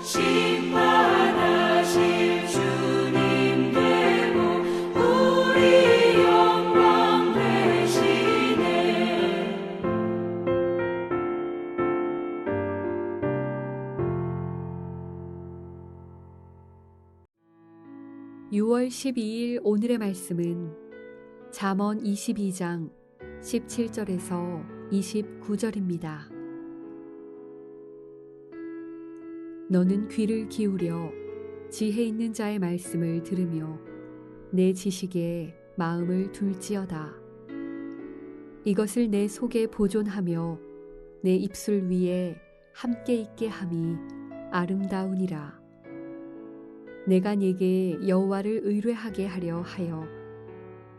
심판하실 주님 되고 우리 영광 되시네. 6월 12일 오늘의 말씀은 잠언 22장 17절에서 29절입니다. 너는 귀를 기울여 지혜 있는 자의 말씀을 들으며 내 지식에 마음을 둘지어다. 이것을 내 속에 보존하며 내 입술 위에 함께 있게 함이 아름다우니라. 내가 네게 여호와를 의뢰하게 하려 하여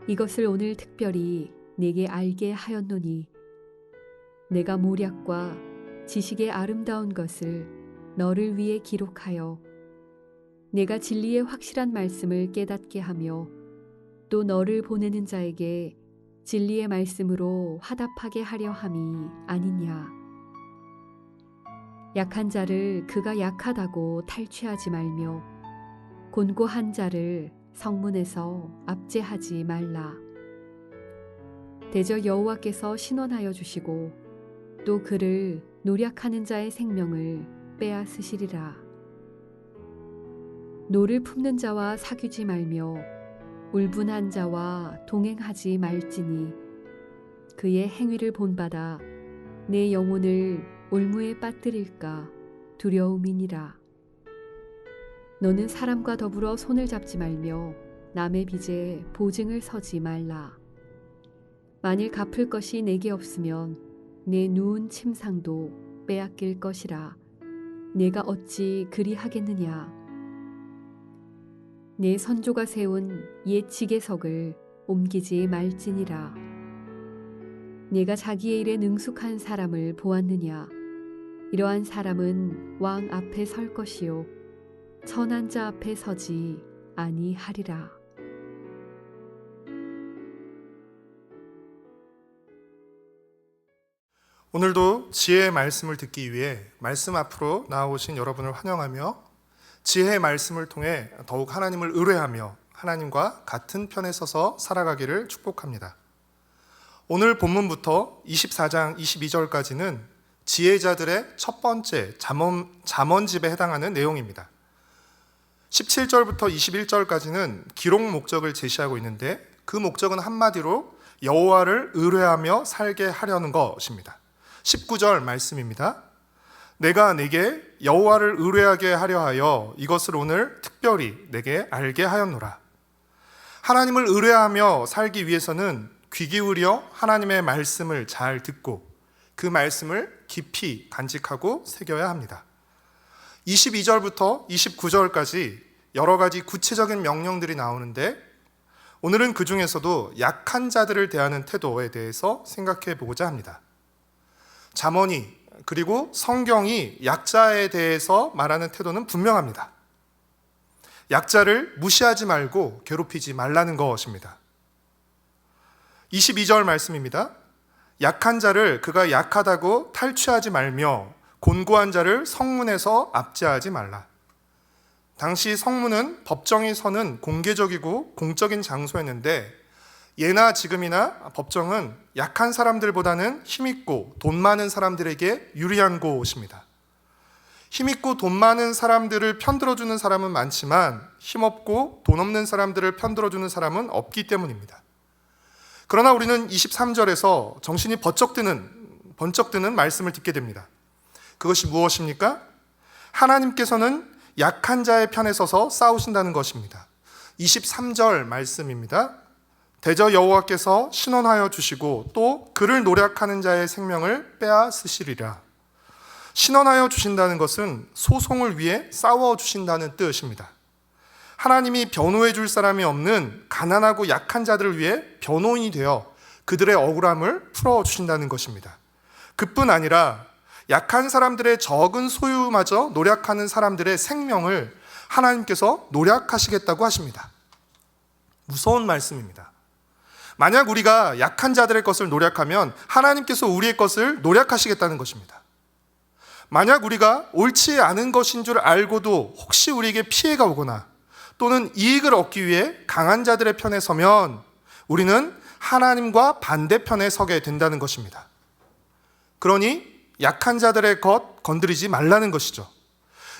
이것을 오늘 특별히 네게 알게 하였노니 내가 모략과 지식의 아름다운 것을 너를 위해 기록하여 내가 진리의 확실한 말씀을 깨닫게 하며 또 너를 보내는 자에게 진리의 말씀으로 화답하게 하려 함이 아니냐. 약한 자를 그가 약하다고 탈취하지 말며 곤고한 자를 성문에서 압제하지 말라. 대저 여호와께서 신원하여 주시고 또 그를 노략하는 자의 생명을 빼앗으시리라. 노를 품는 자와 사귀지 말며 울분한 자와 동행하지 말지니 그의 행위를 본받아 내 영혼을 올무에 빠뜨릴까 두려움이니라. 너는 사람과 더불어 손을 잡지 말며 남의 빚에 보증을 서지 말라. 만일 갚을 것이 내게 없으면 내 누운 침상도 빼앗길 것이라. 내가 어찌 그리 하겠느냐. 내 선조가 세운 옛 지계석을 옮기지 말지니라. 내가 자기의 일에 능숙한 사람을 보았느냐. 이러한 사람은 왕 앞에 설 것이요 천한 자 앞에 서지 아니하리라. 오늘도 지혜의 말씀을 듣기 위해 말씀 앞으로 나아오신 여러분을 환영하며 지혜의 말씀을 통해 더욱 하나님을 의뢰하며 하나님과 같은 편에 서서 살아가기를 축복합니다. 오늘 본문부터 24장 22절까지는 지혜자들의 첫 번째 잠언집에 해당하는 내용입니다. 17절부터 21절까지는 기록 목적을 제시하고 있는데 그 목적은 한마디로 여호와를 의뢰하며 살게 하려는 것입니다. 19절 말씀입니다. 내가 네게 여호와를 의뢰하게 하려 하여 이것을 오늘 특별히 내게 알게 하였노라. 하나님을 의뢰하며 살기 위해서는 귀 기울여 하나님의 말씀을 잘 듣고 그 말씀을 깊이 간직하고 새겨야 합니다. 22절부터 29절까지 여러 가지 구체적인 명령들이 나오는데 오늘은 그 중에서도 약한 자들을 대하는 태도에 대해서 생각해 보고자 합니다. 잠언이 그리고 성경이 약자에 대해서 말하는 태도는 분명합니다. 약자를 무시하지 말고 괴롭히지 말라는 것입니다. 22절 말씀입니다. 약한 자를 그가 약하다고 탈취하지 말며 곤고한 자를 성문에서 압제하지 말라. 당시 성문은 법정이 서는 공개적이고 공적인 장소였는데 예나 지금이나 법정은 약한 사람들보다는 힘있고 돈 많은 사람들에게 유리한 곳입니다. 힘있고 돈 많은 사람들을 편들어주는 사람은 많지만 힘없고 돈 없는 사람들을 편들어주는 사람은 없기 때문입니다. 그러나 우리는 23절에서 정신이 번쩍 드는 말씀을 듣게 됩니다. 그것이 무엇입니까? 하나님께서는 약한 자의 편에 서서 싸우신다는 것입니다. 23절 말씀입니다. 대저 여호와께서 신원하여 주시고 또 그를 노략하는 자의 생명을 빼앗으시리라. 신원하여 주신다는 것은 소송을 위해 싸워 주신다는 뜻입니다. 하나님이 변호해 줄 사람이 없는 가난하고 약한 자들을 위해 변호인이 되어 그들의 억울함을 풀어 주신다는 것입니다. 그뿐 아니라 약한 사람들의 적은 소유마저 노략하는 사람들의 생명을 하나님께서 노략하시겠다고 하십니다. 무서운 말씀입니다. 만약 우리가 약한 자들의 것을 노략하면 하나님께서 우리의 것을 노략하시겠다는 것입니다. 만약 우리가 옳지 않은 것인 줄 알고도 혹시 우리에게 피해가 오거나 또는 이익을 얻기 위해 강한 자들의 편에 서면 우리는 하나님과 반대편에 서게 된다는 것입니다. 그러니 약한 자들의 것 건드리지 말라는 것이죠.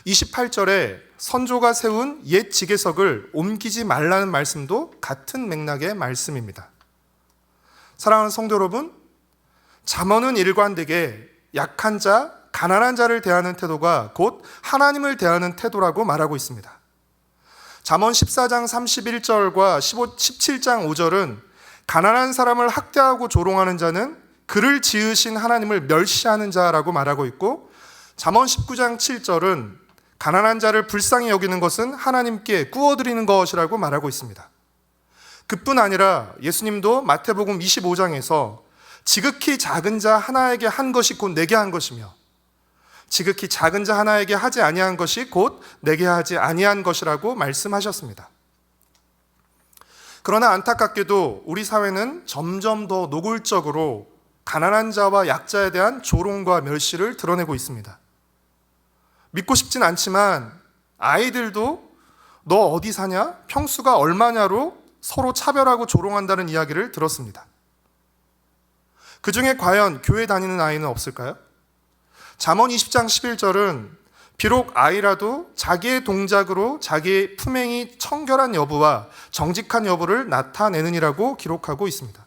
28절에 선조가 세운 옛 지계석을 옮기지 말라는 말씀도 같은 맥락의 말씀입니다. 사랑하는 성도 여러분, 잠언은 일관되게 약한 자, 가난한 자를 대하는 태도가 곧 하나님을 대하는 태도라고 말하고 있습니다. 잠언 14장 31절과 17장 5절은 가난한 사람을 학대하고 조롱하는 자는 그를 지으신 하나님을 멸시하는 자라고 말하고 있고, 잠언 19장 7절은 가난한 자를 불쌍히 여기는 것은 하나님께 구워드리는 것이라고 말하고 있습니다. 그뿐 아니라 예수님도 마태복음 25장에서 지극히 작은 자 하나에게 한 것이 곧 내게 한 것이며 지극히 작은 자 하나에게 하지 아니한 것이 곧 내게 하지 아니한 것이라고 말씀하셨습니다. 그러나 안타깝게도 우리 사회는 점점 더 노골적으로 가난한 자와 약자에 대한 조롱과 멸시를 드러내고 있습니다. 믿고 싶진 않지만 아이들도 너 어디 사냐? 평수가 얼마냐로 서로 차별하고 조롱한다는 이야기를 들었습니다. 그 중에 과연 교회 다니는 아이는 없을까요? 잠언 20장 11절은 비록 아이라도 자기의 동작으로 자기의 품행이 청결한 여부와 정직한 여부를 나타내느니라고 기록하고 있습니다.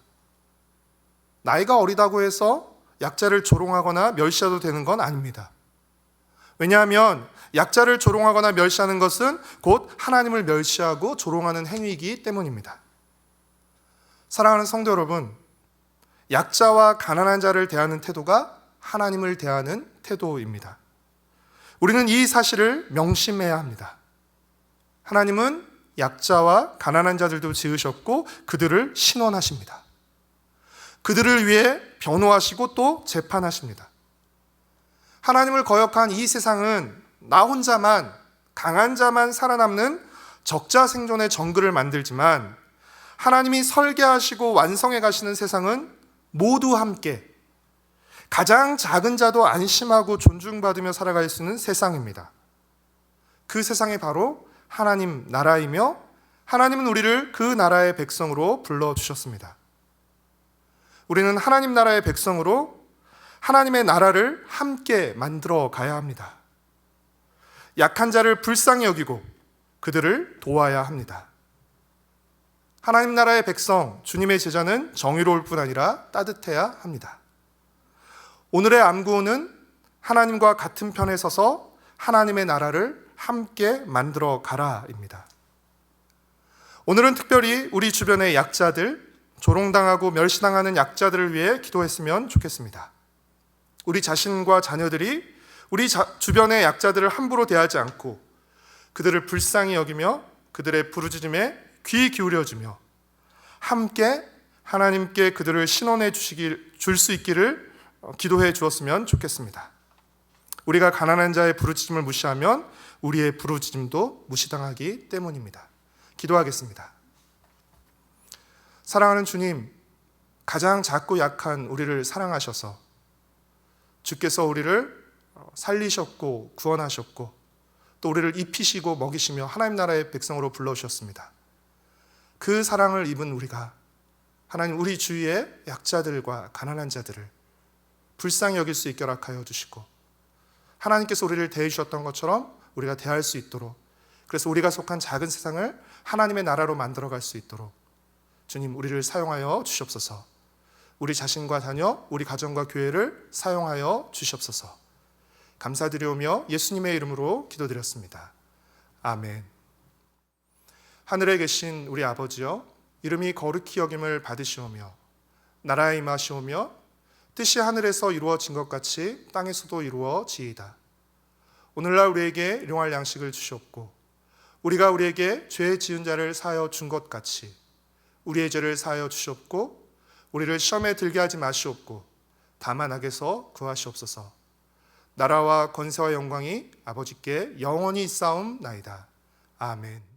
나이가 어리다고 해서 약자를 조롱하거나 멸시해도 되는 건 아닙니다. 왜냐하면 약자를 조롱하거나 멸시하는 것은 곧 하나님을 멸시하고 조롱하는 행위이기 때문입니다. 사랑하는 성도 여러분, 약자와 가난한 자를 대하는 태도가 하나님을 대하는 태도입니다. 우리는 이 사실을 명심해야 합니다. 하나님은 약자와 가난한 자들도 지으셨고 그들을 신원하십니다. 그들을 위해 변호하시고 또 재판하십니다. 하나님을 거역한 이 세상은 나 혼자만, 강한 자만 살아남는 적자 생존의 정글을 만들지만 하나님이 설계하시고 완성해 가시는 세상은 모두 함께 가장 작은 자도 안심하고 존중받으며 살아갈 수 있는 세상입니다. 그 세상이 바로 하나님 나라이며 하나님은 우리를 그 나라의 백성으로 불러주셨습니다. 우리는 하나님 나라의 백성으로 하나님의 나라를 함께 만들어 가야 합니다. 약한 자를 불쌍히 여기고 그들을 도와야 합니다. 하나님 나라의 백성, 주님의 제자는 정의로울 뿐 아니라 따뜻해야 합니다. 오늘의 암구호는 하나님과 같은 편에 서서 하나님의 나라를 함께 만들어 가라입니다. 오늘은 특별히 우리 주변의 약자들, 조롱당하고 멸시당하는 약자들을 위해 기도했으면 좋겠습니다. 우리 자신과 자녀들이 우리 주변의 약자들을 함부로 대하지 않고 그들을 불쌍히 여기며 그들의 부르짖음에 귀 기울여주며 함께 하나님께 그들을 신원해 줄 수 있기를 기도해 주었으면 좋겠습니다. 우리가 가난한 자의 부르짖음을 무시하면 우리의 부르짖음도 무시당하기 때문입니다. 기도하겠습니다. 사랑하는 주님, 가장 작고 약한 우리를 사랑하셔서 주께서 우리를 살리셨고 구원하셨고 또 우리를 입히시고 먹이시며 하나님 나라의 백성으로 불러주셨습니다. 그 사랑을 입은 우리가 하나님 우리 주위의 약자들과 가난한 자들을 불쌍히 여길 수 있게 허락하여 주시고 하나님께서 우리를 대해 주셨던 것처럼 우리가 대할 수 있도록, 그래서 우리가 속한 작은 세상을 하나님의 나라로 만들어갈 수 있도록 주님 우리를 사용하여 주시옵소서. 우리 자신과 자녀, 우리 가정과 교회를 사용하여 주시옵소서. 감사드리오며 예수님의 이름으로 기도드렸습니다. 아멘. 하늘에 계신 우리 아버지여, 이름이 거룩히 여김을 받으시오며 나라에 임하시오며 뜻이 하늘에서 이루어진 것 같이 땅에서도 이루어지이다. 오늘날 우리에게 일용할 양식을 주시옵고 우리가 우리에게 죄 지은 자를 사하여 준 것 같이 우리의 죄를 사하여 주시옵고 우리를 시험에 들게 하지 마시옵고 다만 악에서 구하시옵소서. 나라와 권세와 영광이 아버지께 영원히 있사옵나이다. 아멘.